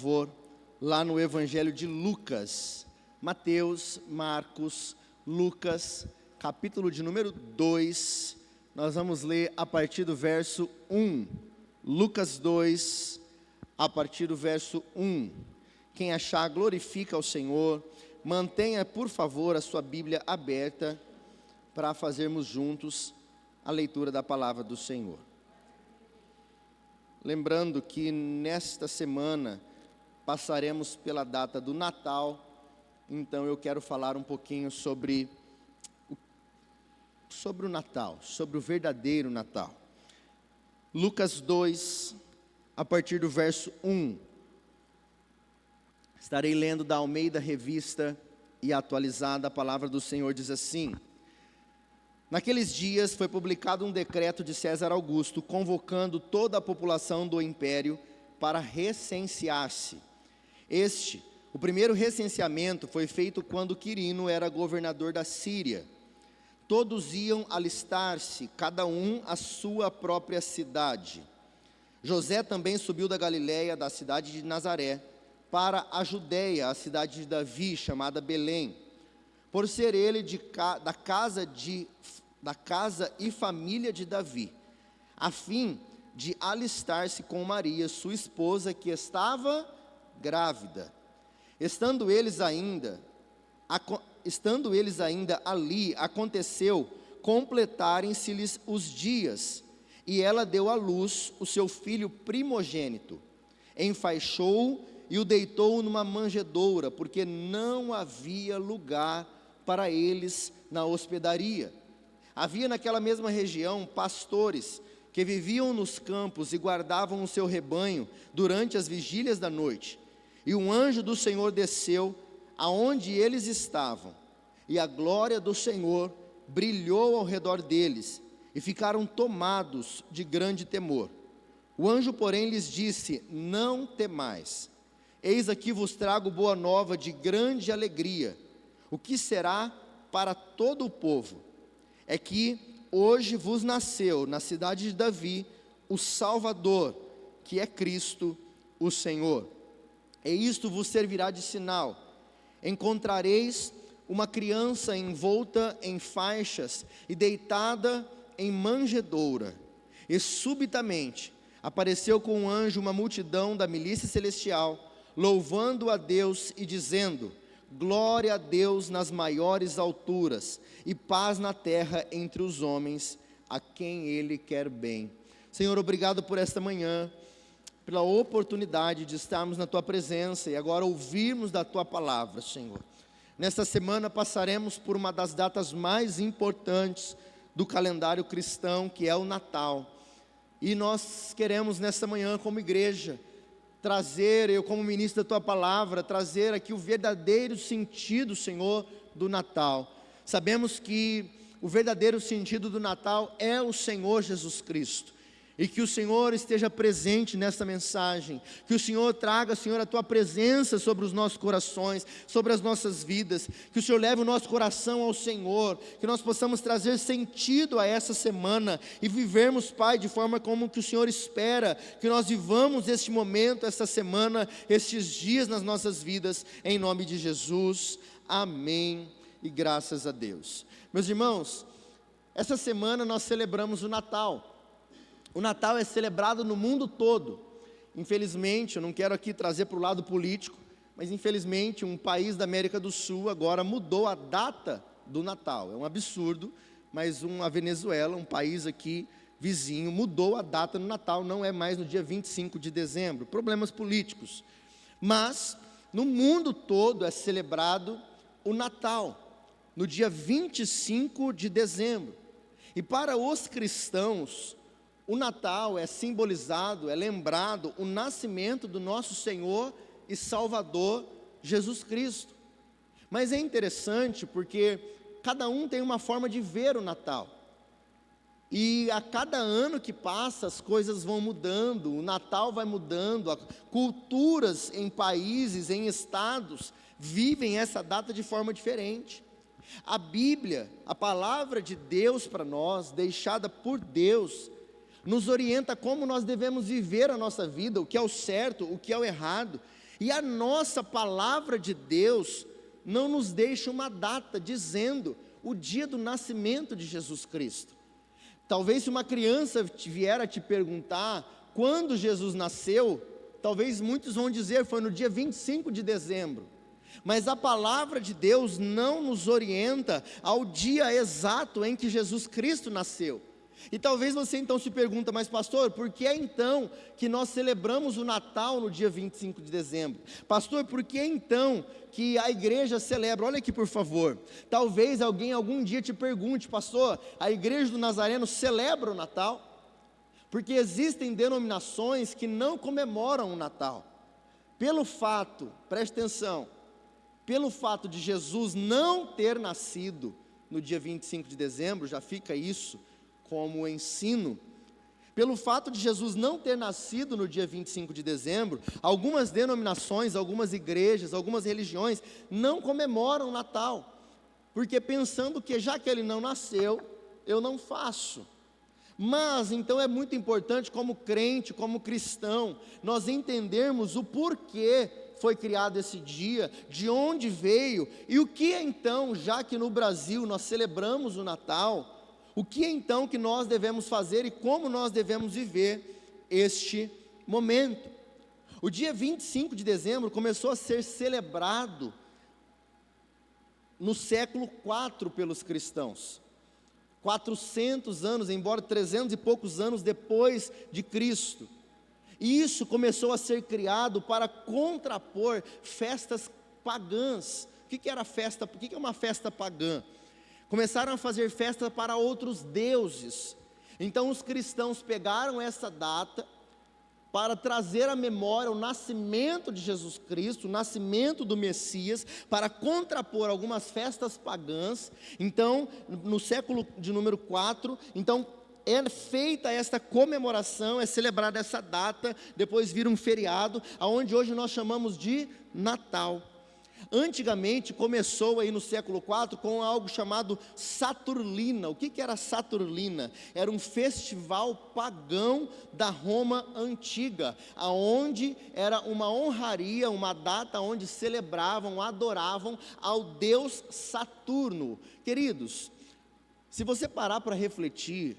favor, lá no Evangelho de Lucas, Mateus, Marcos, Lucas, capítulo de número 2, nós vamos ler a partir do verso 1, Lucas 2, a partir do verso 1, quem achar glorifica ao Senhor, mantenha por favor a sua Bíblia aberta, para fazermos juntos a leitura da palavra do Senhor. Lembrando que nesta semana passaremos pela data do Natal, então eu quero falar um pouquinho sobre o Natal, sobre o verdadeiro Natal. Lucas 2, a partir do verso 1, estarei lendo da Almeida Revista e Atualizada. A palavra do Senhor diz assim: naqueles dias foi publicado um decreto de César Augusto, convocando toda a população do império para recensear-se. O primeiro recenseamento foi feito quando Quirino era governador da Síria. Todos iam alistar-se, cada um à sua própria cidade. José também subiu da Galiléia, da cidade de Nazaré, para a Judéia, a cidade de Davi, chamada Belém, por ser ele da casa e família de Davi, a fim de alistar-se com Maria, sua esposa, que estava grávida. Estando eles ainda ali, aconteceu completarem-se-lhes os dias, e ela deu à luz o seu filho primogênito, enfaixou-o e o deitou numa manjedoura, porque não havia lugar para eles na hospedaria. Havia naquela mesma região pastores que viviam nos campos e guardavam o seu rebanho durante as vigílias da noite. E um anjo do Senhor desceu aonde eles estavam, e a glória do Senhor brilhou ao redor deles, e ficaram tomados de grande temor. O anjo, porém, lhes disse: não temais, eis aqui vos trago boa nova de grande alegria, o que será para todo o povo. É que hoje vos nasceu na cidade de Davi o Salvador, que é Cristo o Senhor. E isto vos servirá de sinal: encontrareis uma criança envolta em faixas e deitada em manjedoura. E subitamente apareceu com um anjo uma multidão da milícia celestial, louvando a Deus e dizendo: glória a Deus nas maiores alturas, e paz na terra entre os homens, a quem Ele quer bem. Senhor, obrigado por esta manhã, pela oportunidade de estarmos na Tua presença e agora ouvirmos da Tua palavra, Senhor. Nesta semana passaremos por uma das datas mais importantes do calendário cristão, que é o Natal. E nós queremos nesta manhã, como igreja, trazer, eu como ministro da Tua palavra, trazer aqui o verdadeiro sentido, Senhor, do Natal. Sabemos que o verdadeiro sentido do Natal é o Senhor Jesus Cristo. E que o Senhor esteja presente nesta mensagem, que o Senhor traga, Senhor, a Tua presença sobre os nossos corações, sobre as nossas vidas, que o Senhor leve o nosso coração ao Senhor, que nós possamos trazer sentido a essa semana e vivermos, Pai, de forma como que o Senhor espera, que nós vivamos este momento, esta semana, estes dias nas nossas vidas, em nome de Jesus, amém e graças a Deus. Meus irmãos, essa semana nós celebramos o Natal. O Natal é celebrado no mundo todo. Infelizmente, eu não quero aqui trazer para o lado político, mas infelizmente um país da América do Sul agora mudou a data do Natal. É um absurdo, mas a Venezuela, um país aqui vizinho, mudou a data do Natal, não é mais no dia 25 de dezembro. Problemas políticos. Mas no mundo todo é celebrado o Natal, no dia 25 de dezembro. E para os cristãos, o Natal é simbolizado, é lembrado o nascimento do nosso Senhor e Salvador Jesus Cristo. Mas é interessante porque cada um tem uma forma de ver o Natal. E a cada ano que passa as coisas vão mudando, o Natal vai mudando, culturas em países, em estados, vivem essa data de forma diferente. A Bíblia, a palavra de Deus para nós, deixada por Deus, nos orienta como nós devemos viver a nossa vida, o que é o certo, o que é o errado. E a nossa palavra de Deus não nos deixa uma data dizendo o dia do nascimento de Jesus Cristo. Talvez se uma criança vier a te perguntar quando Jesus nasceu, talvez muitos vão dizer foi no dia 25 de dezembro. Mas a palavra de Deus não nos orienta ao dia exato em que Jesus Cristo nasceu. E talvez você então se pergunta, mas pastor, por que é então que nós celebramos o Natal no dia 25 de dezembro? Pastor, por que então que a igreja celebra? Olha aqui por favor, talvez alguém algum dia te pergunte, pastor, a igreja do Nazareno celebra o Natal? Porque existem denominações que não comemoram o Natal. Pelo fato, preste atenção, pelo fato de Jesus não ter nascido no dia 25 de dezembro, já fica isso como ensino, pelo fato de Jesus não ter nascido no dia 25 de dezembro, algumas denominações, algumas igrejas, algumas religiões não comemoram o Natal, porque pensando que já que ele não nasceu, eu não faço. Mas então é muito importante como crente, como cristão, nós entendermos o porquê foi criado esse dia, de onde veio, e o que então, já que no Brasil nós celebramos o Natal, o que então que nós devemos fazer e como nós devemos viver este momento. O dia 25 de dezembro começou a ser celebrado no século IV pelos cristãos. 400 anos, embora 300 e poucos anos depois de Cristo. E isso começou a ser criado para contrapor festas pagãs. O que era festa? O que é uma festa pagã? Começaram a fazer festa para outros deuses. Então os cristãos pegaram essa data para trazer à memória o nascimento de Jesus Cristo, o nascimento do Messias, para contrapor algumas festas pagãs. Então, no século de número 4, então é feita esta comemoração, é celebrada essa data, depois vira um feriado, aonde hoje nós chamamos de Natal. Antigamente começou aí no século IV com algo chamado Saturnina. O que era Saturnina? Era um festival pagão da Roma antiga, aonde era uma honraria, uma data onde celebravam, adoravam ao deus Saturno. Queridos, se você parar para refletir,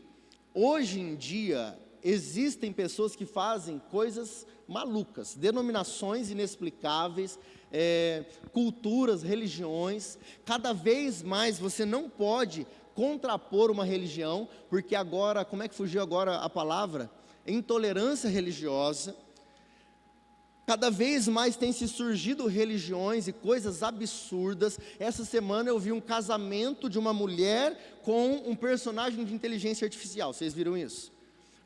hoje em dia existem pessoas que fazem coisas malucas, denominações inexplicáveis, culturas, religiões. Cada vez mais você não pode contrapor uma religião, porque agora, como é que fugiu agora a palavra? Intolerância religiosa. Cada vez mais tem se surgido religiões e coisas absurdas. Essa semana eu vi um casamento de uma mulher com um personagem de inteligência artificial. Vocês viram isso?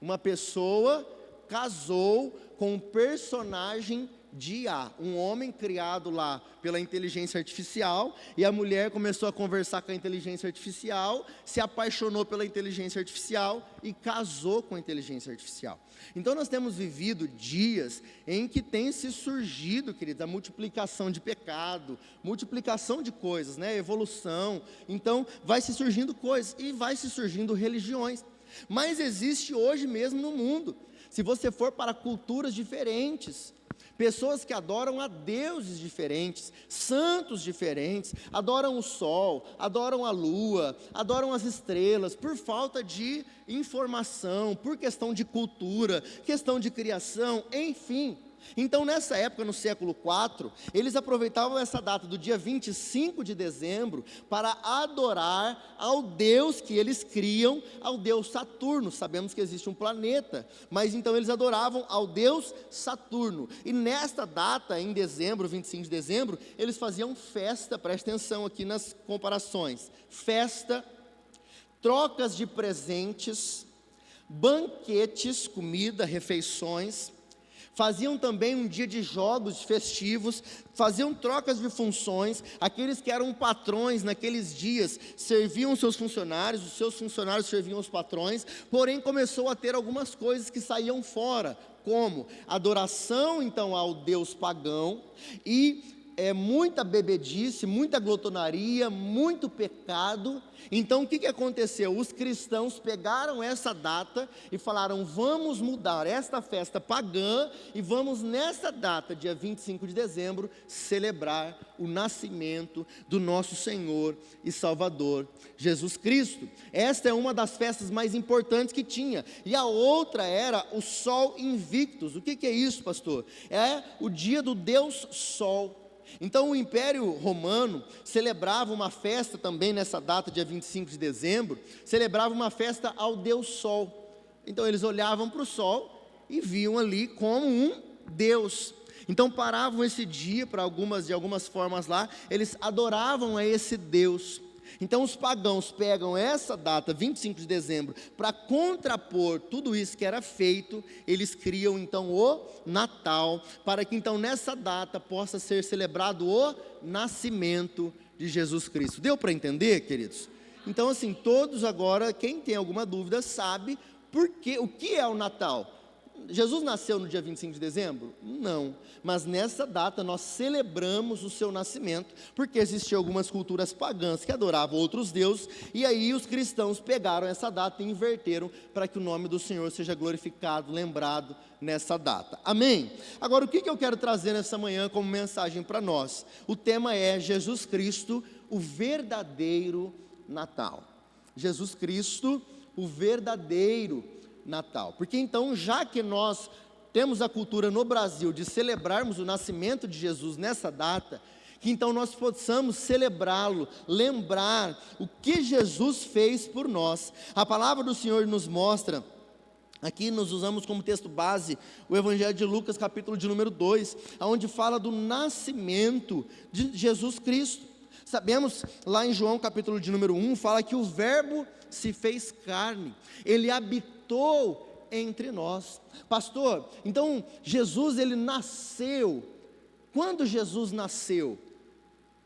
Uma pessoa casou com um personagem de IA, um homem criado lá pela inteligência artificial, e a mulher começou a conversar com a inteligência artificial, se apaixonou pela inteligência artificial e casou com a inteligência artificial. Então nós temos vivido dias em que tem se surgido, queridos, a multiplicação de pecado, multiplicação de coisas, evolução. Então vai se surgindo coisas e vai se surgindo religiões. Mas existe hoje mesmo no mundo, se você for para culturas diferentes, pessoas que adoram a deuses diferentes, santos diferentes, adoram o sol, adoram a lua, adoram as estrelas, por falta de informação, por questão de cultura, questão de criação, enfim. Então nessa época, no século IV, eles aproveitavam essa data do dia 25 de dezembro para adorar ao Deus que eles criam, ao Deus Saturno. Sabemos que existe um planeta, mas então eles adoravam ao Deus Saturno. E nesta data, em dezembro, 25 de dezembro, eles faziam festa, presta atenção aqui nas comparações, festa, trocas de presentes, banquetes, comida, refeições. Faziam também um dia de jogos festivos, faziam trocas de funções. Aqueles que eram patrões naqueles dias serviam os seus funcionários serviam os patrões. Porém começou a ter algumas coisas que saíam fora, como adoração então ao deus pagão e muita bebedice, muita glotonaria, muito pecado. Então o que aconteceu? Os cristãos pegaram essa data e falaram: vamos mudar esta festa pagã e vamos nessa data, dia 25 de dezembro, celebrar o nascimento do nosso Senhor e Salvador Jesus Cristo. Esta é uma das festas mais importantes que tinha. E a outra era o Sol Invictus. O que é isso, pastor? É o dia do Deus Sol. Então o Império Romano celebrava uma festa também nessa data, dia 25 de dezembro, celebrava uma festa ao Deus Sol. Então eles olhavam para o Sol e viam ali como um Deus. Então paravam esse dia de algumas formas lá, eles adoravam a esse Deus. Então os pagãos pegam essa data, 25 de dezembro, para contrapor tudo isso que era feito. Eles criam então o Natal, para que então nessa data possa ser celebrado o nascimento de Jesus Cristo. Deu para entender, queridos? Então assim, todos agora, quem tem alguma dúvida sabe o que é o Natal. Jesus nasceu no dia 25 de dezembro? Não, mas nessa data nós celebramos o seu nascimento, porque existiam algumas culturas pagãs que adoravam outros deuses, e aí os cristãos pegaram essa data e inverteram para que o nome do Senhor seja glorificado, lembrado nessa data. Amém? Agora o que eu quero trazer nessa manhã como mensagem para nós? O tema é Jesus Cristo, o verdadeiro Natal. Jesus Cristo, o verdadeiro Natal. Porque então, já que nós temos a cultura no Brasil de celebrarmos o nascimento de Jesus nessa data, que então nós possamos celebrá-lo, lembrar o que Jesus fez por nós. A palavra do Senhor nos mostra, aqui nós usamos como texto base o Evangelho de Lucas, capítulo de número 2, onde fala do nascimento de Jesus Cristo. Sabemos, lá em João capítulo de número 1, fala que o verbo se fez carne, ele habitou entre nós. Pastor, então Jesus ele nasceu. Quando Jesus nasceu?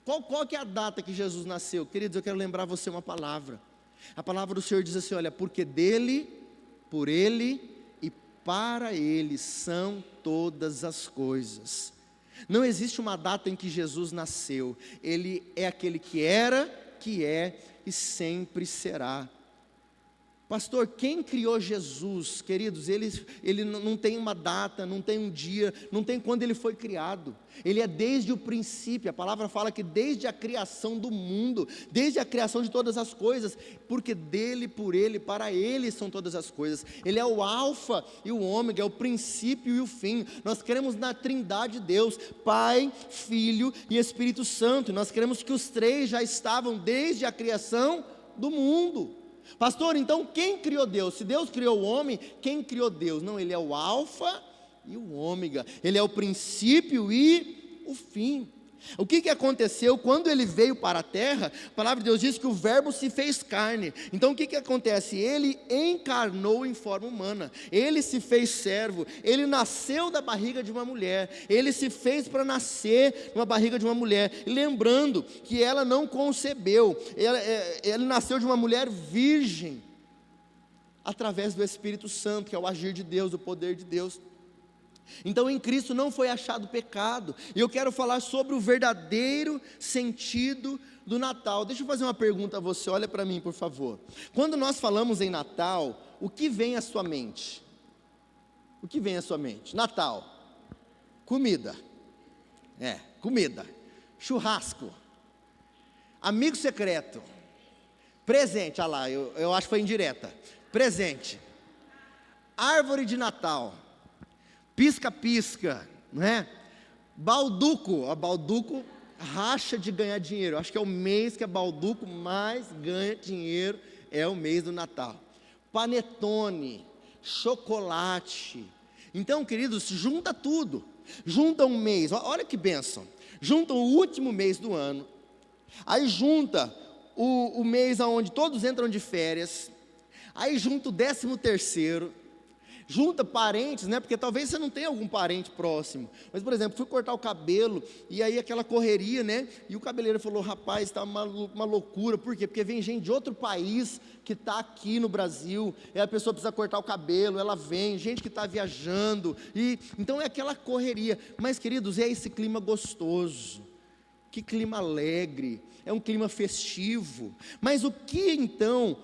Qual que é a data que Jesus nasceu? Queridos, eu quero lembrar você uma palavra. A palavra do Senhor diz assim, olha: porque dele, por ele e para ele são todas as coisas. Não existe uma data em que Jesus nasceu. Ele é aquele que era, que é e sempre será. Pastor, quem criou Jesus? Queridos, ele não tem uma data, não tem um dia, não tem quando ele foi criado. Ele é desde o princípio. A palavra fala que desde a criação do mundo, desde a criação de todas as coisas, porque dele, por ele, para ele são todas as coisas. Ele é o alfa e o ômega, é o princípio e o fim. Nós cremos na trindade de Deus, Pai, Filho e Espírito Santo. Nós cremos que os três já estavam desde a criação do mundo. Pastor, então quem criou Deus? Se Deus criou o homem, quem criou Deus? Não, ele é o alfa e o ômega, ele é o princípio e o fim. O que aconteceu quando ele veio para a terra? A palavra de Deus diz que o verbo se fez carne. Então o que acontece? Ele encarnou em forma humana, ele se fez servo, ele nasceu da barriga de uma mulher, ele se fez para nascer numa barriga de uma mulher, lembrando que ela não concebeu, ele nasceu de uma mulher virgem, através do Espírito Santo, que é o agir de Deus, o poder de Deus. Então em Cristo não foi achado pecado. E eu quero falar sobre o verdadeiro sentido do Natal. Deixa eu fazer uma pergunta a você, olha para mim por favor. Quando nós falamos em Natal, o que vem à sua mente? O que vem à sua mente? Natal, comida, comida, churrasco, amigo secreto, presente, olha lá, eu acho que foi indireta, presente, árvore de Natal, pisca-pisca, não é? Balduco, a Balduco racha de ganhar dinheiro. Acho que é o mês que a Balduco mais ganha dinheiro, é o mês do Natal. Panetone, chocolate. Então, queridos, junta tudo. Junta um mês, olha que bênção. Junta o último mês do ano. Aí junta o mês onde todos entram de férias. Aí junta o 13º. Junta parentes, né? Porque talvez você não tenha algum parente próximo. Mas, por exemplo, fui cortar o cabelo, e aí aquela correria, né? E o cabeleireiro falou: rapaz, está uma loucura. Por quê? Porque vem gente de outro país que está aqui no Brasil, e a pessoa precisa cortar o cabelo, ela vem, gente que está viajando, e então é aquela correria. Mas, queridos, é esse clima gostoso. que clima alegre, é um clima festivo. Mas o que então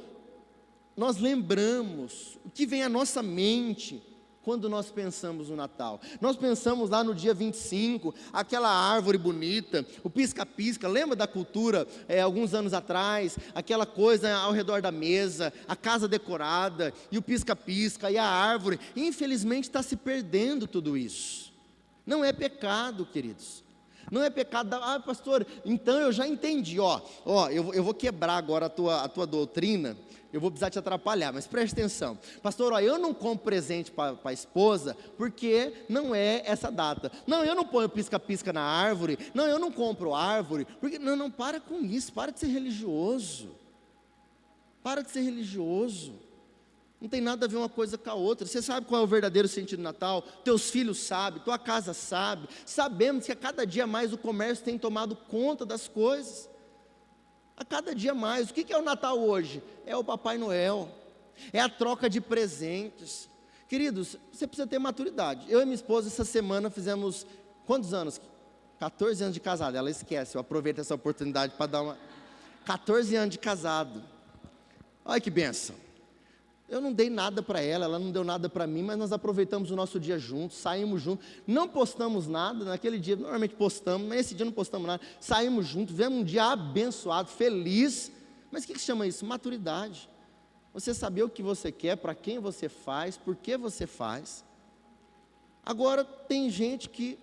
nós lembramos, o que vem à nossa mente quando nós pensamos no Natal? Nós pensamos lá no dia 25, aquela árvore bonita, o pisca-pisca, lembra da cultura, alguns anos atrás, aquela coisa ao redor da mesa, a casa decorada, e o pisca-pisca, e a árvore. Infelizmente está se perdendo tudo isso. Não é pecado, queridos, não é pecado. Pastor, então eu já entendi, eu vou quebrar agora a tua doutrina. Eu vou precisar te atrapalhar, mas preste atenção. Pastor, eu não compro presente para a esposa, porque não é essa data. Não, eu não ponho pisca-pisca na árvore. Não, eu não compro árvore. Porque, não, para com isso, para de ser religioso. Para de ser religioso. Não tem nada a ver uma coisa com a outra. Você sabe qual é o verdadeiro sentido do Natal? Teus filhos sabem, tua casa sabe. Sabemos que a cada dia mais o comércio tem tomado conta das coisas. A cada dia mais. O que é o Natal hoje? É o Papai Noel, é a troca de presentes. Queridos, você precisa ter maturidade. Eu e minha esposa essa semana fizemos, quantos anos? 14 anos de casado. Ela esquece, eu aproveito essa oportunidade para dar 14 anos de casado. Olha que bênção. Eu não dei nada para ela, ela não deu nada para mim, mas nós aproveitamos o nosso dia juntos, saímos juntos, não postamos nada, naquele dia normalmente postamos, mas esse dia não postamos nada, saímos juntos, vivemos um dia abençoado, feliz. Mas o que se chama isso? Maturidade. Você saber o que você quer, para quem você faz, por que você faz. Agora tem gente que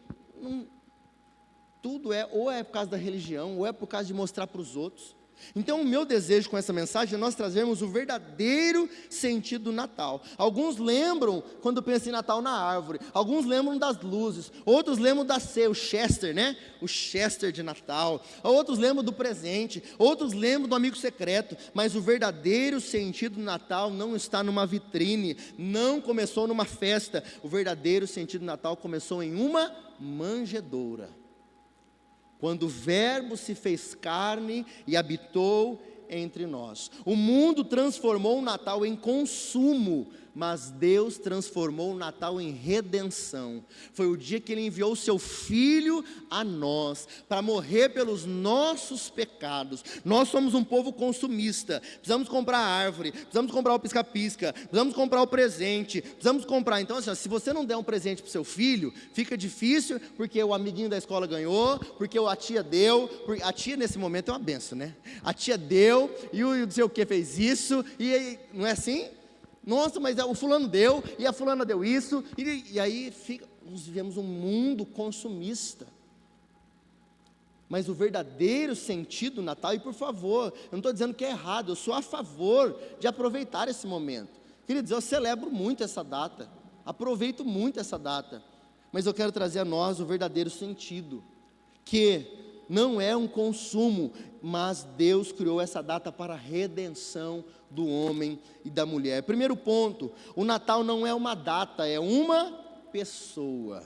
tudo ou é por causa da religião, ou é por causa de mostrar para os outros. Então o meu desejo com essa mensagem é nós trazermos o verdadeiro sentido do Natal. Alguns lembram, quando pensam em Natal, na árvore. Alguns lembram das luzes. Outros lembram da ceia, o Chester, né? O Chester de Natal. Outros lembram do presente. Outros lembram do amigo secreto. Mas o verdadeiro sentido do Natal não está numa vitrine. Não começou numa festa. O verdadeiro sentido do Natal começou em uma manjedoura. Quando o Verbo se fez carne e habitou entre nós. O mundo transformou o Natal em consumo, mas Deus transformou o Natal em redenção. Foi o dia que Ele enviou o Seu Filho a nós, para morrer pelos nossos pecados. Nós somos um povo consumista, precisamos comprar a árvore, precisamos comprar o pisca-pisca, precisamos comprar o presente, precisamos comprar. Então assim, se você não der um presente para o seu filho, fica difícil, porque o amiguinho da escola ganhou, porque a tia deu, a tia nesse momento é uma benção, né? A tia deu, e o não sei o que fez isso, e não é assim? Nossa, mas o fulano deu, e a fulana deu isso, e aí nós vivemos um mundo consumista. Mas o verdadeiro sentido do Natal, e por favor, eu não estou dizendo que é errado, eu sou a favor de aproveitar esse momento. Queridos, eu celebro muito essa data, aproveito muito essa data, mas eu quero trazer a nós o verdadeiro sentido, que não é um consumo, mas Deus criou essa data para a redenção do homem e da mulher. Primeiro ponto, o Natal não é uma data, é uma pessoa.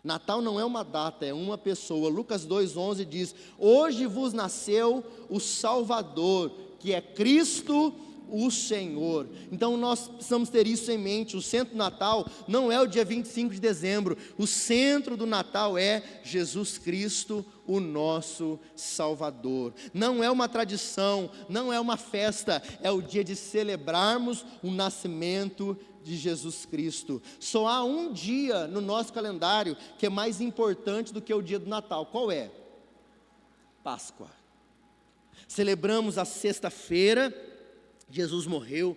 Natal não é uma data, é uma pessoa. Lucas 2,11 diz: hoje vos nasceu o Salvador, que é Cristo o Senhor. Então nós precisamos ter isso em mente. O centro do Natal não é o dia 25 de dezembro, o centro do Natal é Jesus Cristo, o nosso Salvador. Não é uma tradição, não é uma festa, é o dia de celebrarmos o nascimento de Jesus Cristo. Só há um dia no nosso calendário que é mais importante do que o dia do Natal. Qual é? Páscoa. Celebramos a sexta-feira, Jesus morreu,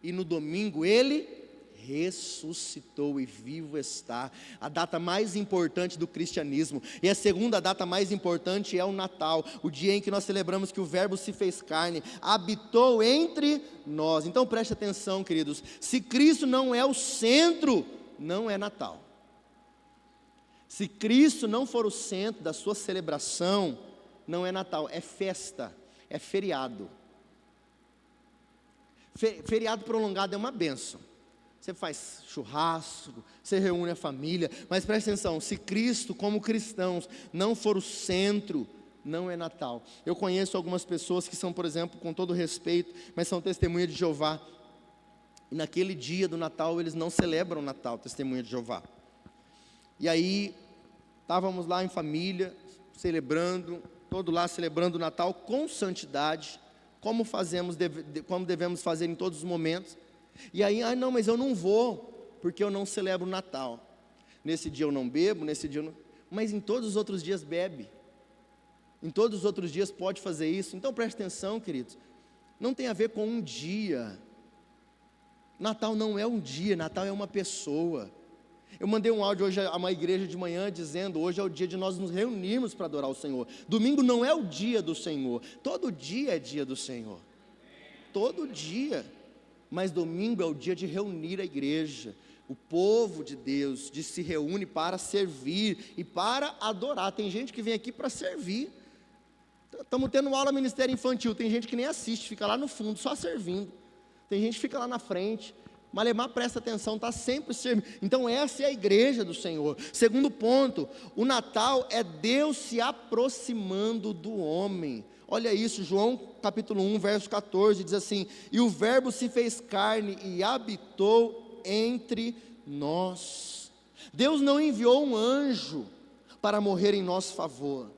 e no domingo Ele ressuscitou e vivo está. A data mais importante do cristianismo. E a segunda data mais importante é o Natal, o dia em que nós celebramos que o Verbo se fez carne, habitou entre nós. Então preste atenção, queridos, se Cristo não é o centro, não é Natal. Se Cristo não for o centro da sua celebração, não é Natal, é festa, é feriado. Feriado prolongado é uma bênção. Você faz churrasco, você reúne a família, mas preste atenção, se Cristo como cristãos não for o centro, não é Natal. Eu conheço algumas pessoas que são, por exemplo, com todo respeito, mas são testemunha de Jeová, e naquele dia do Natal eles não celebram o Natal, testemunha de Jeová. E aí, estávamos lá em família, celebrando, todo lá celebrando o Natal com santidade, como como devemos fazer em todos os momentos. E aí, não, mas eu não vou, porque eu não celebro o Natal. Nesse dia eu não bebo, nesse dia eu não... Mas em todos os outros dias bebe. Em todos os outros dias pode fazer isso. Então preste atenção, queridos. Não tem a ver com um dia. Natal não é um dia, Natal é uma pessoa. Eu mandei um áudio hoje a uma igreja de manhã dizendo: hoje é o dia de nós nos reunirmos para adorar o Senhor. Domingo não é o dia do Senhor, todo dia é dia do Senhor, todo dia. Mas domingo é o dia de reunir a igreja, o povo de Deus, de se reúne para servir e para adorar. Tem gente que vem aqui para servir. Estamos tendo aula ministério infantil, tem gente que nem assiste, fica lá no fundo só servindo. Tem gente que fica lá na frente. Malemar presta atenção, está sempre servindo. Então essa é a igreja do Senhor. Segundo ponto, o Natal é Deus se aproximando do homem. Olha isso, João capítulo 1, verso 14, diz assim: e o verbo se fez carne e habitou entre nós. Deus não enviou um anjo para morrer em nosso favor.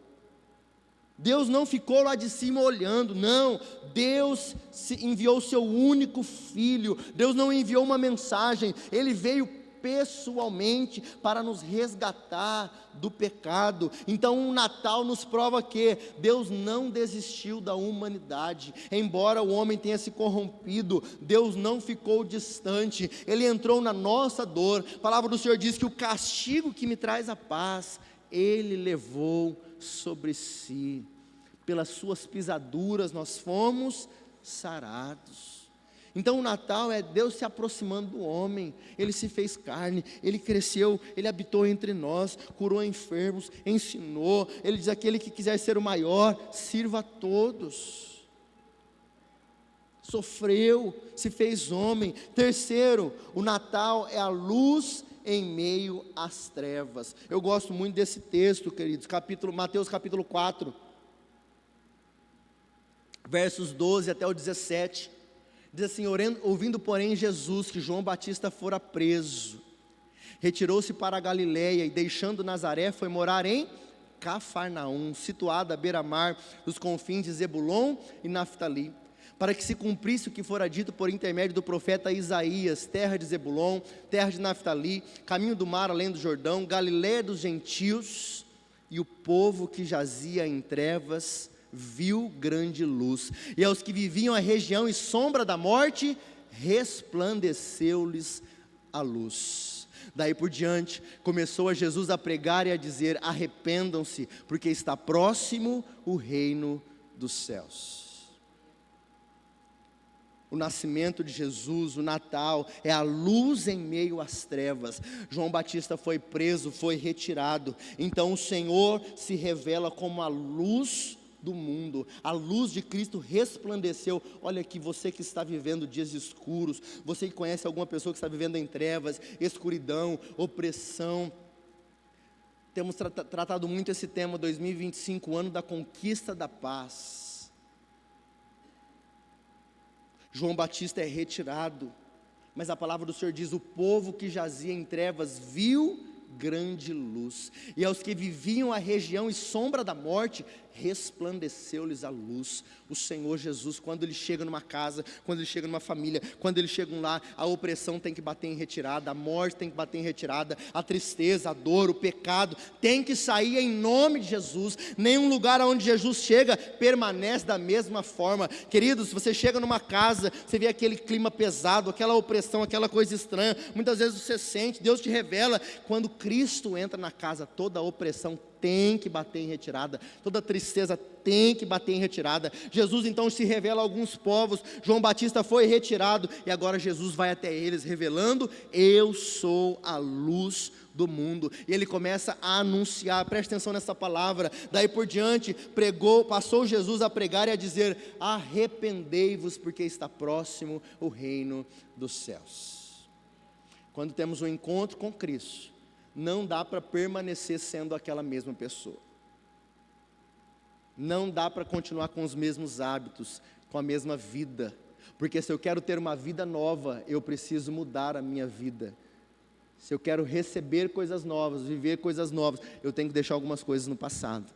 Deus não ficou lá de cima olhando, não. Deus enviou o seu único filho. Deus não enviou uma mensagem, Ele veio pessoalmente para nos resgatar do pecado. Então o Natal nos prova que Deus não desistiu da humanidade. Embora o homem tenha se corrompido, Deus não ficou distante, Ele entrou na nossa dor. A palavra do Senhor diz que o castigo que me traz a paz, Ele levou sobre si. Pelas suas pisaduras nós fomos sarados. Então o Natal é Deus se aproximando do homem. Ele se fez carne, Ele cresceu, Ele habitou entre nós, curou enfermos, ensinou. Ele diz: aquele que quiser ser o maior, sirva a todos. Sofreu, se fez homem. Terceiro, o Natal é a luz em meio às trevas. Eu gosto muito desse texto, queridos, Mateus capítulo 4, versos 12 até o 17, diz assim: ouvindo porém Jesus que João Batista fora preso, retirou-se para a Galiléia e deixando Nazaré foi morar em Cafarnaum, situada à beira-mar dos confins de Zebulon e Naftali, para que se cumprisse o que fora dito por intermédio do profeta Isaías: terra de Zebulon, terra de Naftali, caminho do mar além do Jordão, Galiléia dos gentios. E o povo que jazia em trevas viu grande luz, e aos que viviam a região e sombra da morte, resplandeceu-lhes a luz. Daí por diante, começou a Jesus a pregar e a dizer: arrependam-se, porque está próximo o reino dos céus. O nascimento de Jesus, o Natal, é a luz em meio às trevas. João Batista foi preso, foi retirado. Então o Senhor se revela como a luz do mundo. A luz de Cristo resplandeceu. Olha aqui, você que está vivendo dias escuros, você que conhece alguma pessoa que está vivendo em trevas, escuridão, opressão. Temos tratado muito esse tema, 2025, ano da conquista da paz. João Batista é retirado, mas a palavra do Senhor diz: o povo que jazia em trevas viu grande luz, e aos que viviam a região e sombra da morte, resplandeceu-lhes a luz. O Senhor Jesus, quando Ele chega numa casa, quando Ele chega numa família, quando Ele chega lá, a opressão tem que bater em retirada, a morte tem que bater em retirada, a tristeza, a dor, o pecado, tem que sair em nome de Jesus. Nenhum lugar onde Jesus chega, permanece da mesma forma. Queridos, você chega numa casa, você vê aquele clima pesado, aquela opressão, aquela coisa estranha, muitas vezes você sente, Deus te revela. Quando Cristo entra na casa, toda a opressão tem que bater em retirada, toda tristeza tem que bater em retirada. Jesus então se revela a alguns povos. João Batista foi retirado, e agora Jesus vai até eles revelando: eu sou a luz do mundo. E ele começa a anunciar, preste atenção nessa palavra. Daí por diante, passou Jesus a pregar e a dizer: arrependei-vos, porque está próximo o reino dos céus. Quando temos um encontro com Cristo, não dá para permanecer sendo aquela mesma pessoa. Não dá para continuar com os mesmos hábitos, com a mesma vida. Porque se eu quero ter uma vida nova, eu preciso mudar a minha vida. Se eu quero receber coisas novas, viver coisas novas, eu tenho que deixar algumas coisas no passado.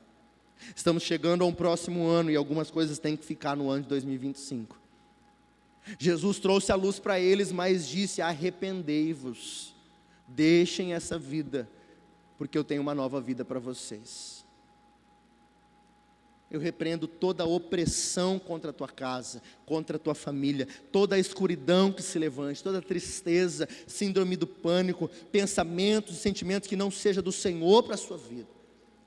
Estamos chegando a um próximo ano e algumas coisas têm que ficar no ano de 2025. Jesus trouxe a luz para eles, mas disse: arrependei-vos, deixem essa vida, porque eu tenho uma nova vida para vocês. Eu repreendo toda a opressão contra a tua casa, contra a tua família, toda a escuridão que se levante, toda a tristeza, síndrome do pânico, pensamentos e sentimentos que não seja do Senhor para a sua vida.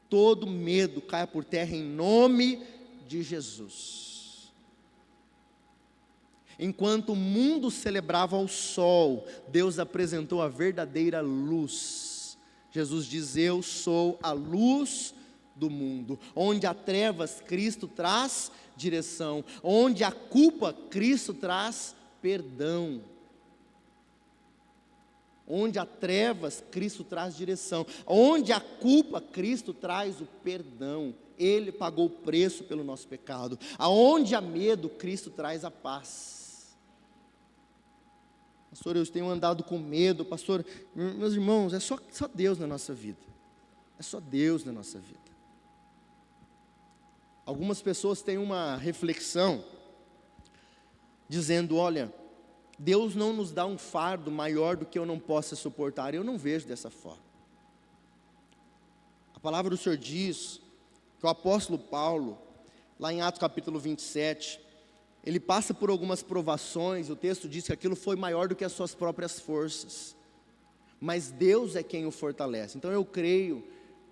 Todo medo caia por terra em nome de Jesus. Enquanto o mundo celebrava o sol, Deus apresentou a verdadeira luz. Jesus diz: eu sou a luz do mundo. Onde há trevas, Cristo traz direção. Onde há culpa, Cristo traz perdão. Onde há trevas, Cristo traz direção. Onde há culpa, Cristo traz o perdão. Ele pagou o preço pelo nosso pecado. Aonde há medo, Cristo traz a paz. Pastor, eu tenho andado com medo. Pastor, meus irmãos, é só Deus na nossa vida. É só Deus na nossa vida. Algumas pessoas têm uma reflexão dizendo: olha, Deus não nos dá um fardo maior do que eu não possa suportar. Eu não vejo dessa forma. A palavra do Senhor diz que o apóstolo Paulo, lá em Atos capítulo 27, ele passa por algumas provações. O texto diz que aquilo foi maior do que as suas próprias forças, mas Deus é quem o fortalece. Então eu creio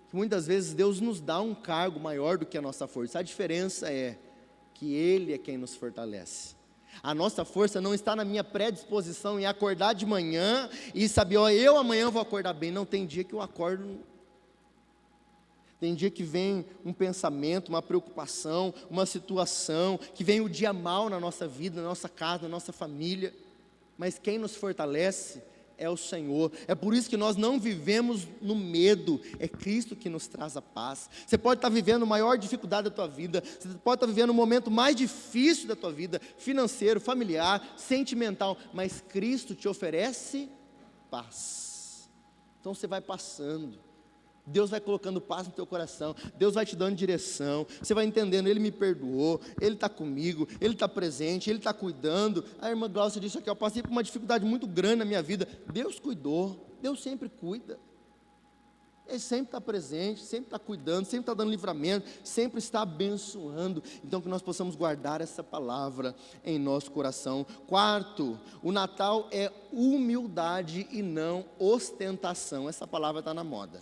que muitas vezes Deus nos dá um cargo maior do que a nossa força. A diferença é que Ele é quem nos fortalece. A nossa força não está na minha predisposição em acordar de manhã e saber: ó, eu amanhã vou acordar bem. Não, tem dia que eu acordo, tem dia que vem um pensamento, uma preocupação, uma situação, que vem o dia mal na nossa vida, na nossa casa, na nossa família, mas quem nos fortalece é o Senhor. É por isso que nós não vivemos no medo, é Cristo que nos traz a paz. Você pode estar vivendo a maior dificuldade da tua vida, você pode estar vivendo o momento mais difícil da tua vida, financeiro, familiar, sentimental, mas Cristo te oferece paz. Então você vai passando, Deus vai colocando paz no teu coração, Deus vai te dando direção, você vai entendendo: Ele me perdoou, Ele está comigo, Ele está presente, Ele está cuidando. A irmã Glaucia disse aqui: eu passei por uma dificuldade muito grande na minha vida. Deus cuidou, Deus sempre cuida, Ele sempre está presente, sempre está cuidando, sempre está dando livramento, sempre está abençoando. Então que nós possamos guardar essa palavra em nosso coração. Quarto, o Natal é humildade e não ostentação. Essa palavra está na moda.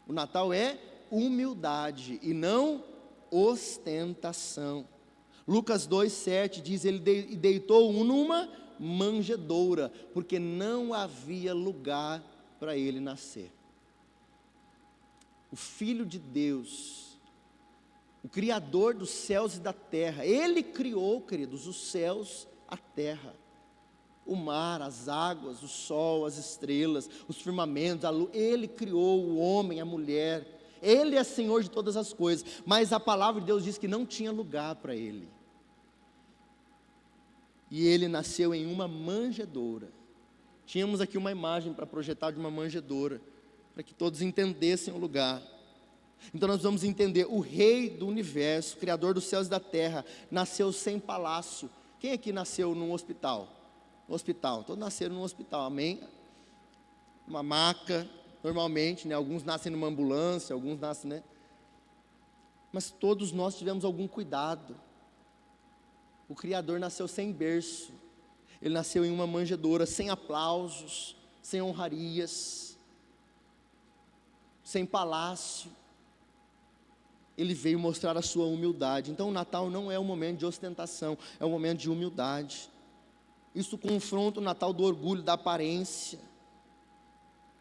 O Natal é humildade e não ostentação. Lucas 2,7 diz: ele deitou-o numa manjedoura, porque não havia lugar para ele nascer. O Filho de Deus, o Criador dos céus e da terra, Ele criou, queridos, os céus, a terra, o mar, as águas, o sol, as estrelas, os firmamentos, a luz. Ele criou o homem, a mulher. Ele é Senhor de todas as coisas. Mas a palavra de Deus diz que não tinha lugar para Ele. E Ele nasceu em uma manjedoura. Tínhamos aqui uma imagem para projetar de uma manjedoura, para que todos entendessem o lugar. Então nós vamos entender: o Rei do Universo, Criador dos céus e da terra, nasceu sem palácio. Quem aqui nasceu num hospital? No hospital, todos nasceram num hospital, amém? Uma maca, normalmente, né? Alguns nascem numa ambulância, alguns nascem, né? Mas todos nós tivemos algum cuidado. O Criador nasceu sem berço, Ele nasceu em uma manjedoura, sem aplausos, sem honrarias, sem palácio. Ele veio mostrar a sua humildade. Então o Natal não é um momento de ostentação, é um momento de humildade. Isso confronta o Natal do orgulho, da aparência.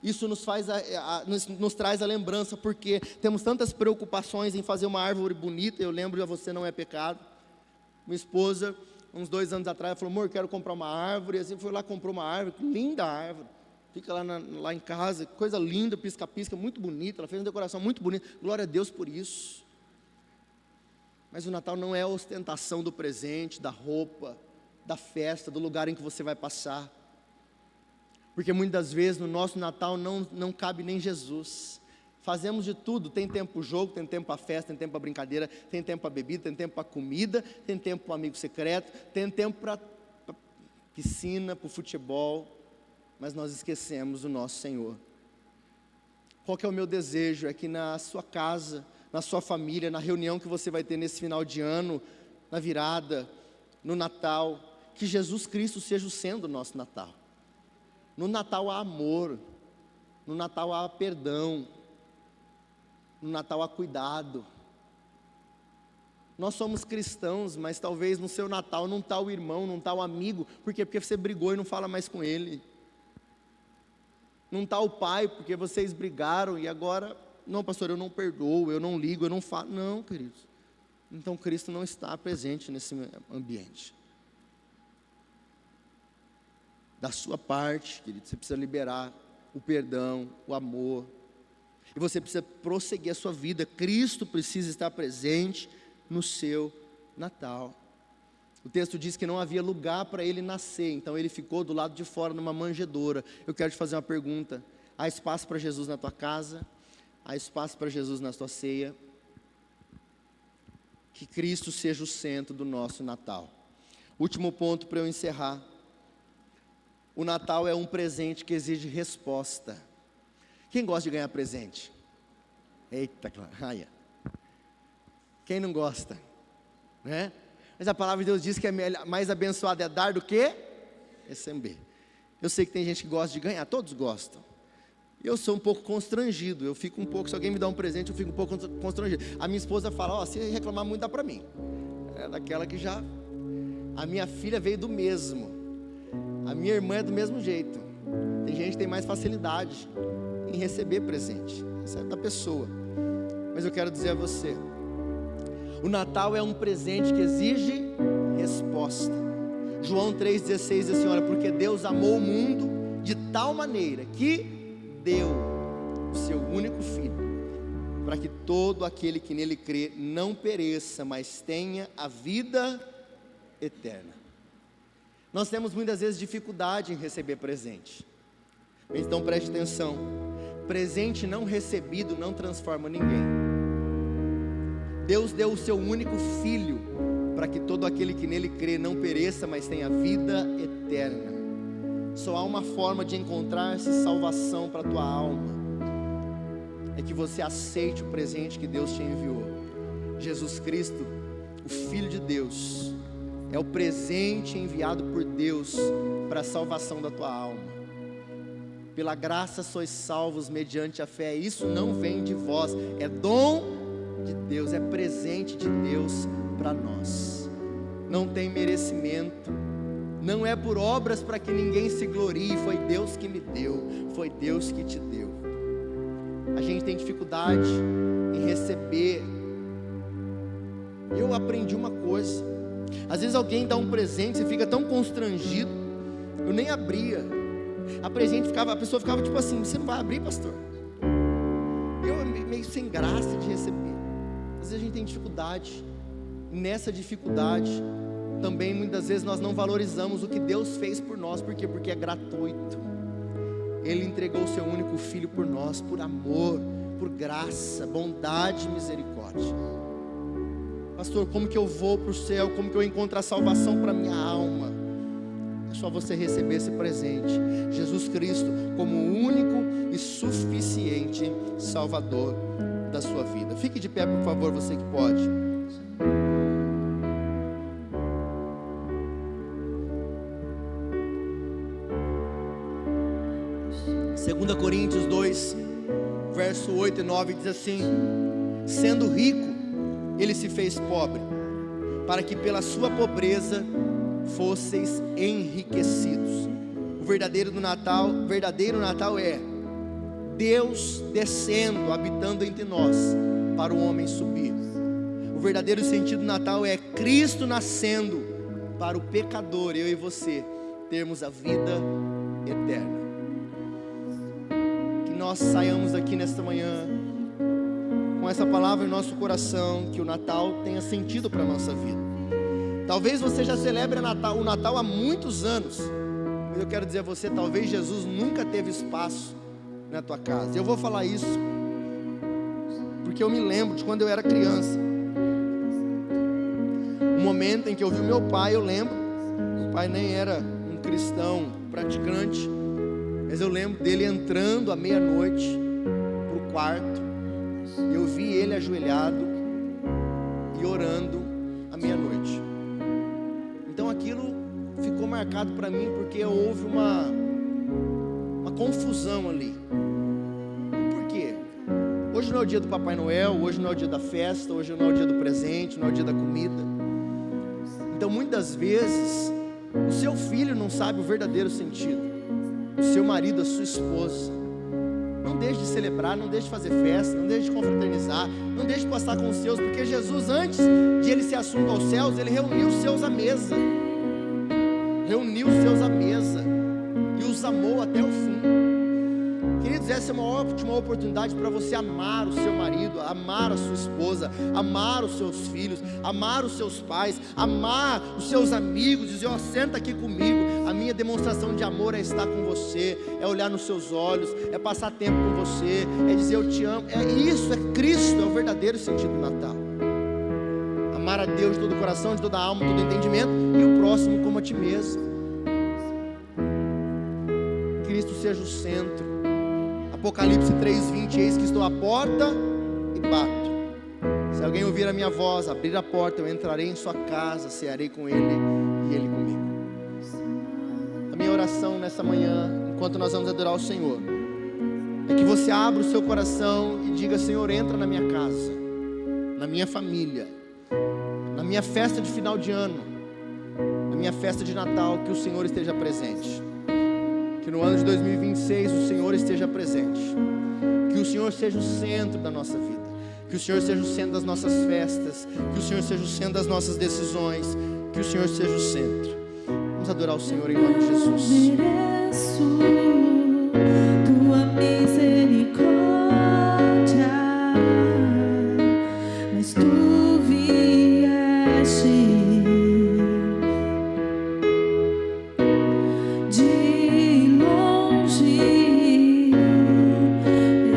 Isso nos traz a lembrança, porque temos tantas preocupações em fazer uma árvore bonita. Eu lembro, a você não é pecado. Minha esposa, uns 2 anos atrás, falou: amor, quero comprar uma árvore. E assim foi lá, comprou uma árvore, linda árvore. Fica lá em casa, coisa linda, pisca-pisca, muito bonita. Ela fez uma decoração muito bonita. Glória a Deus por isso. Mas o Natal não é a ostentação do presente, da roupa, da festa, do lugar em que você vai passar. Porque muitas vezes no nosso Natal não cabe nem Jesus. Fazemos de tudo, tem tempo para o jogo, tem tempo para a festa, tem tempo para a brincadeira, tem tempo para a bebida, tem tempo para a comida, tem tempo para o amigo secreto, tem tempo para a piscina, para o futebol, mas nós esquecemos do nosso Senhor. Qual que é o meu desejo? É que na sua casa, na sua família, na reunião que você vai ter nesse final de ano, na virada, no Natal, que Jesus Cristo seja o centro do nosso Natal. No Natal há amor, no Natal há perdão, no Natal há cuidado. Nós somos cristãos, mas talvez no seu Natal não está o irmão, não está o amigo. Por quê? Porque você brigou e não fala mais com ele. Não está o pai, porque vocês brigaram e agora, não pastor, eu não perdoo, eu não ligo, eu não falo. Não, queridos. Então Cristo não está presente nesse ambiente. Da sua parte, querido, você precisa liberar o perdão, o amor. E você precisa prosseguir a sua vida. Cristo precisa estar presente no seu Natal. O texto diz que não havia lugar para ele nascer, então ele ficou do lado de fora numa manjedoura. Eu quero te fazer uma pergunta: há espaço para Jesus na tua casa? Há espaço para Jesus na tua ceia? Que Cristo seja o centro do nosso Natal. Último ponto para eu encerrar. O Natal é um presente que exige resposta. Quem gosta de ganhar presente? Eita, Raia. Quem não gosta? Né? Mas a palavra de Deus diz que é mais abençoado é dar do que receber. Eu sei que tem gente que gosta de ganhar, todos gostam. Eu sou um pouco constrangido, eu fico um pouco, se alguém me dá um presente, eu fico um pouco constrangido. A minha esposa fala, se reclamar muito dá para mim. É daquela que já... A minha filha veio do mesmo. A minha irmã é do mesmo jeito. Tem gente que tem mais facilidade em receber presente. Isso é da pessoa. Mas eu quero dizer a você, o Natal é um presente que exige resposta. João 3,16 diz assim, olha, porque Deus amou o mundo de tal maneira que deu o seu único Filho, para que todo aquele que nele crê não pereça, mas tenha a vida eterna. Nós temos muitas vezes dificuldade em receber presente. Então preste atenção, presente não recebido não transforma ninguém. Deus deu o seu único Filho, para que todo aquele que nele crê não pereça, mas tenha vida eterna. Só há uma forma de encontrar-se salvação para a tua alma, é que você aceite o presente que Deus te enviou. Jesus Cristo, o Filho de Deus, é o presente enviado por Deus para a salvação da tua alma. Pela graça sois salvos mediante a fé. Isso não vem de vós, é dom de Deus, é presente de Deus para nós. Não tem merecimento, não é por obras para que ninguém se glorie. Foi Deus que me deu, foi Deus que te deu. A gente tem dificuldade em receber. Eu aprendi uma coisa, às vezes alguém dá um presente, você fica tão constrangido. Eu nem abria. A pessoa ficava tipo assim, você não vai abrir, pastor? Eu meio sem graça de receber. Às vezes a gente tem dificuldade. E nessa dificuldade também muitas vezes nós não valorizamos o que Deus fez por nós. Por quê? Porque é gratuito. Ele entregou o seu único Filho por nós, por amor, por graça, bondade e misericórdia. Pastor, como que eu vou para o céu? Como que eu encontro a salvação para a minha alma? É só você receber esse presente, Jesus Cristo como o único e suficiente Salvador da sua vida. Fique de pé, por favor, você que pode. Segunda Coríntios 2, verso 8 e 9 diz assim: sendo rico, ele se fez pobre, para que pela sua pobreza fosseis enriquecidos. O verdadeiro Natal é Deus descendo, habitando entre nós, para o homem subir. O verdadeiro sentido do Natal é Cristo nascendo para o pecador, eu e você, termos a vida eterna. Que nós saiamos daqui nesta manhã com essa palavra em nosso coração, que o Natal tenha sentido para a nossa vida. Talvez você já celebre o Natal há muitos anos, mas eu quero dizer a você, talvez Jesus nunca teve espaço na tua casa. Eu vou falar isso porque eu me lembro de quando eu era criança. O momento em que eu vi o meu pai, eu lembro, meu pai nem era um cristão praticante, mas eu lembro dele entrando à meia-noite para o quarto, e eu vi ele ajoelhado e orando à meia-noite. Então aquilo ficou marcado para mim, porque houve uma confusão ali. Por quê? Hoje não é o dia do Papai Noel, hoje não é o dia da festa, hoje não é o dia do presente, não é o dia da comida. Então muitas vezes o seu filho não sabe o verdadeiro sentido, o seu marido, a sua esposa. Não deixe de celebrar, não deixe de fazer festa, não deixe de confraternizar, não deixe de passar com os seus, porque Jesus, antes de ele ser assunto aos céus, ele reuniu os seus à mesa, e os amou até o fim. Queridos, essa é uma ótima oportunidade para você amar o seu marido, amar a sua esposa, amar os seus filhos, amar os seus pais, amar os seus amigos, dizer: ó, senta aqui comigo. A minha demonstração de amor é estar com você, é olhar nos seus olhos, é passar tempo com você, é dizer eu te amo. É isso, é Cristo, é o verdadeiro sentido do Natal. Amar a Deus de todo o coração, de toda a alma, de todo o entendimento, e o próximo como a ti mesmo. Cristo seja o centro. Apocalipse 3:20, eis que estou à porta e bato. Se alguém ouvir a minha voz, abrir a porta, eu entrarei em sua casa, cearei com ele e ele comigo. A minha oração nessa manhã, enquanto nós vamos adorar o Senhor, é que você abra o seu coração e diga: Senhor, entra na minha casa, na minha família, na minha festa de final de ano, na minha festa de Natal, que o Senhor esteja presente. Que no ano de 2026 o Senhor esteja presente, que o Senhor seja o centro da nossa vida, que o Senhor seja o centro das nossas festas, que o Senhor seja o centro das nossas decisões, que o Senhor seja o centro. Vamos adorar o Senhor em nome de Jesus. Mereço tua misericórdia, mas tu vieste de longe,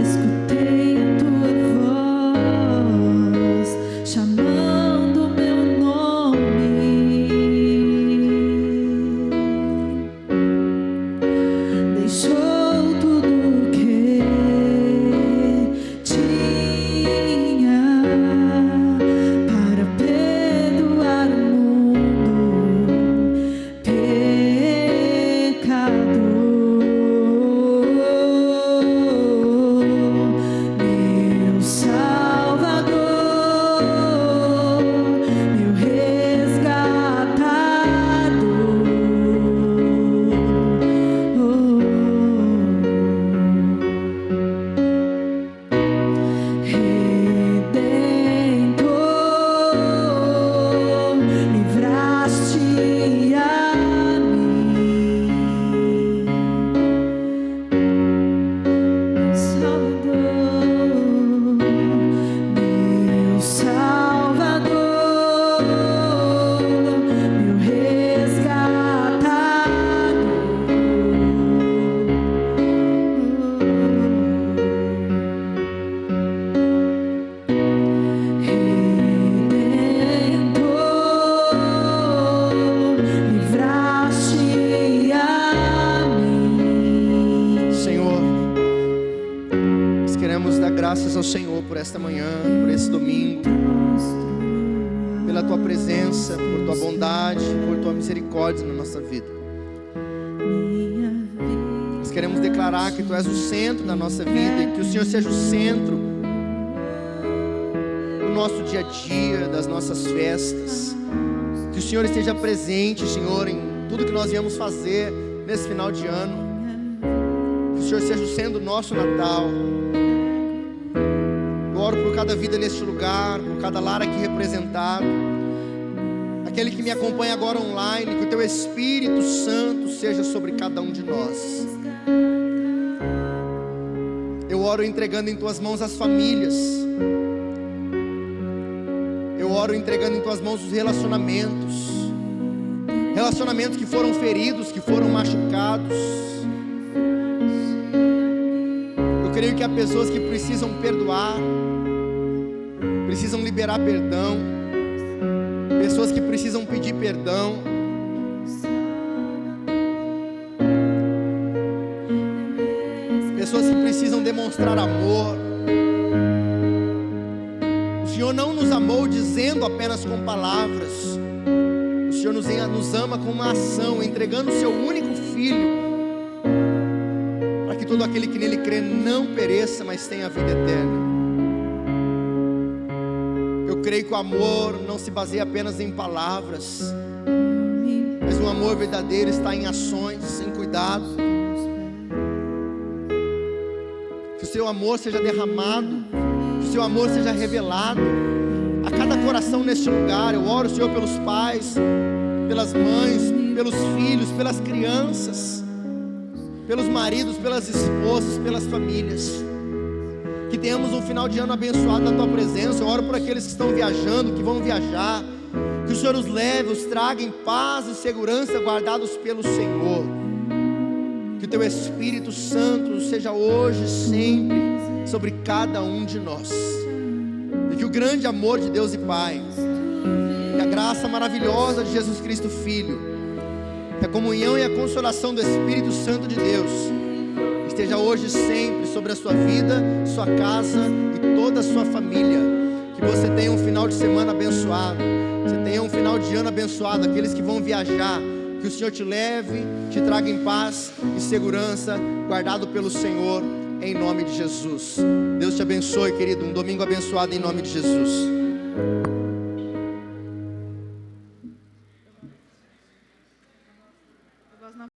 escutei a tua voz chamando meu nome. Deixou tudo que tinha para perdoar o mundo pecador. Meu Salvador, meu resgatador. Redentor, livraste a mim, meu Salvador, meu Redentor, livraste a mim. Senhor, nós queremos dar graças ao Senhor por esta manhã, por esse domingo, pela tua presença, por tua bondade, por tua misericórdia na nossa vida. Nós queremos declarar que tu és o centro da nossa vida e que o Senhor seja o centro do nosso dia a dia, das nossas festas. Que o Senhor esteja presente, Senhor, em tudo que nós viemos fazer nesse final de ano. Que o Senhor seja o centro do nosso Natal. Eu oro por cada vida neste lugar, por cada lar aqui representado, aquele que me acompanha agora online. Que o teu Espírito Santo seja sobre cada um de nós. Eu oro entregando em tuas mãos as famílias. Eu oro entregando em tuas mãos os relacionamentos que foram feridos, que foram machucados. Eu creio que há pessoas que precisam perdoar, precisam liberar perdão, pessoas que precisam pedir perdão, pessoas que precisam demonstrar amor. O Senhor não nos amou dizendo apenas com palavras, o Senhor nos ama com uma ação, entregando o seu único Filho, para que todo aquele que nele crê não pereça, mas tenha a vida eterna. Eu creio que o amor não se baseia apenas em palavras, mas o amor verdadeiro está em ações, em cuidado. Que o seu amor seja derramado, que o seu amor seja revelado a cada coração neste lugar. Eu oro, Senhor, pelos pais, pelas mães, pelos filhos, pelas crianças, pelos maridos, pelas esposas, pelas famílias. Que tenhamos um final de ano abençoado na Tua presença. Eu oro por aqueles que estão viajando, que vão viajar. Que o Senhor os leve, os traga em paz e segurança, guardados pelo Senhor. Que o Teu Espírito Santo seja hoje e sempre sobre cada um de nós. E que o grande amor de Deus e Pai, que a graça maravilhosa de Jesus Cristo Filho, que a comunhão e a consolação do Espírito Santo de Deus esteja hoje e sempre sobre a sua vida, sua casa e toda a sua família. Que você tenha um final de semana abençoado, você tenha um final de ano abençoado. Aqueles que vão viajar, que o Senhor te leve, te traga em paz e segurança, guardado pelo Senhor, em nome de Jesus. Deus te abençoe, querido. Um domingo abençoado em nome de Jesus.